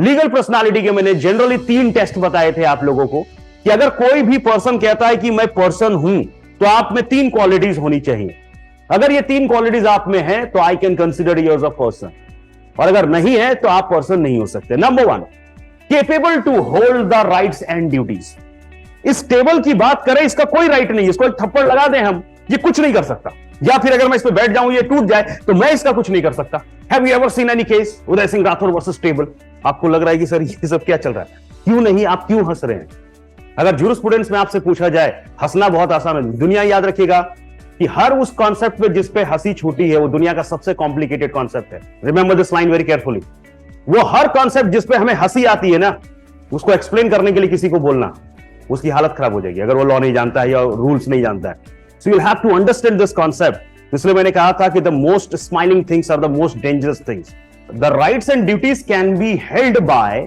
Legal personality के मैंने generally 3 test बताए थे आप लोगों को कि अगर कोई भी पर्सन कहता है कि मैं पर्सन हूं तो आप में 3 क्वालिटीज होनी चाहिए। अगर ये 3 क्वालिटीज आप में है तो I can consider you as a person, और अगर नहीं है तो आप पर्सन नहीं हो सकते। Number 1, capable to hold the rights and duties. इस टेबल की बात करें, इसका कोई राइट नहीं, इसको एक थप्पड़ लगा दें हम, ये कुछ नहीं कर सकता, या फिर अगर मैं इस पे बैठ जाऊं ये टूट जाए तो मैं इसका कुछ नहीं कर सकता। Have you ever seen any case Uday Singh Rathore versus table? आपको लग रहा है कि सर ये सब क्या चल रहा है? क्यों नहीं, आप क्यों हंस रहे हैं? अगर जूरिस्प्रूडेंस में आपसे पूछा जाए, हंसना बहुत आसान है। दुनिया याद रखिएगा कि हर उस कॉन्सेप्ट पे जिस पे हंसी छूटी है वो दुनिया का सबसे कॉम्प्लिकेटेड कॉन्सेप्ट है। Remember this line very carefully. वो हर कॉन्सेप्ट जिस पे हमें हंसी आती है ना, उसको एक्सप्लेन करने के लिए किसी को बोलना, उसकी हालत खराब हो जाएगी अगर वो लॉ नहीं जानता है या रूल्स नहीं जानता है। So you will have to understand this concept. इसलिए मैंने कहा था कि the most smiling things are the most dangerous things. The rights and duties can be held by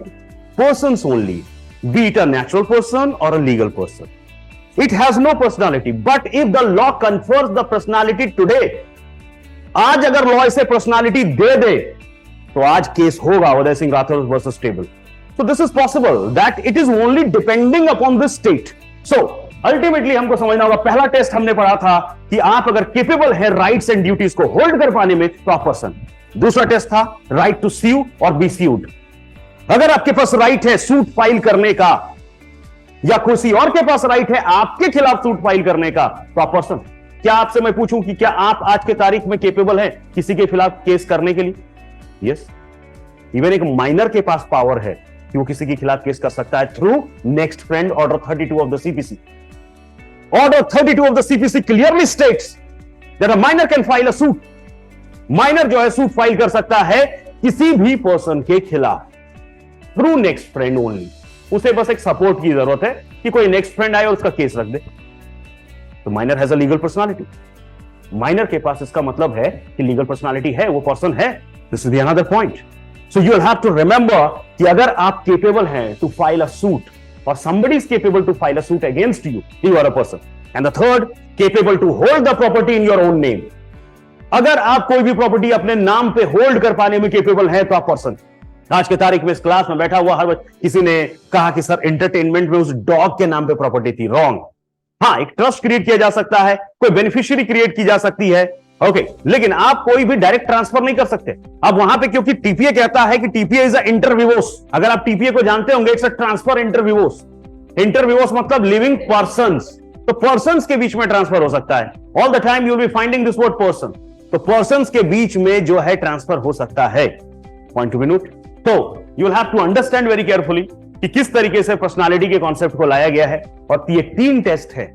persons only, be it a natural person or a legal person. It has no personality, but if the law confers the personality today, आज अगर law इसे personality दे दे तो आज case होगा Uday Singh Rathore versus table. So this is possible that it is only depending upon the state. So ultimately हमको समझना होगा, पहला टेस्ट हमने पढ़ा था कि आप अगर केपेबल है राइट्स एंड ड्यूटीज को होल्ड कर पाने में तो आप पर्सन। दूसरा टेस्ट था राइट टू स्यू और बी स्यूड। अगर आपके पास राइट है सूट फाइल करने का, या किसी और के पास राइट है आपके खिलाफ सूट फाइल करने का, तो आप पर्सन। क्या आपसे मैं पूछूं कि क्या आप आज के तारीख में केपेबल हैं किसी के खिलाफ केस करने के लिए? यस। इवन एक माइनर के पास पावर है कि वो किसी के खिलाफ केस कर सकता है through next friend order 32 of the CPC. Order 32 of the CPC clearly states that a minor can file a suit. Minor जो है सूट फाइल कर सकता है किसी भी पर्सन के खिलाफ थ्रू नेक्स्ट फ्रेंड ओनली। उसे बस एक सपोर्ट की जरूरत है कि कोई नेक्स्ट फ्रेंड आए और उसका केस रख दे। तो minor has a legal personality. Minor के पास इसका मतलब है कि लीगल पर्सनालिटी है, वो पर्सन है। This is the another point. So you will have to remember कि अगर आप केपेबल हैं टू फाइल अ सूट और somebody is capable to file a suit against you, you are a person. And the third, capable to hold the property in your own name. अगर आप कोई भी property अपने नाम पे hold कर पाने में केपेबल है तो आप पर्सन। आज के तारीख में इस क्लास में बैठा हुआ हर किसी ने कहा कि सर एंटरटेनमेंट में उस डॉग के नाम पे प्रॉपर्टी थी। रॉन्ग। हाँ, एक ट्रस्ट क्रिएट किया जा सकता है, कोई बेनिफिशियरी क्रिएट की जा सकती है, ओके, लेकिन आप कोई भी डायरेक्ट ट्रांसफर नहीं कर सकते। अब वहां पे क्योंकि टीपीए कहता है कि टीपीए इज अ इंटरविवोस। अगर आप टीपीए को जानते होंगे, इट्स अ ट्रांसफर इंटरविवोस। इंटरविवोस मतलब लिविंग पर्संस। तो पर्संस के बीच में ट्रांसफर हो सकता है। All the time you will be finding this word person. तो पर्संस के बीच में जो है ट्रांसफर हो सकता है। Point to be note. तो you will have to understand very carefully कि किस तरीके से पर्सनालिटी के कॉन्सेप्ट को लाया गया है। और ये 3 टेस्ट है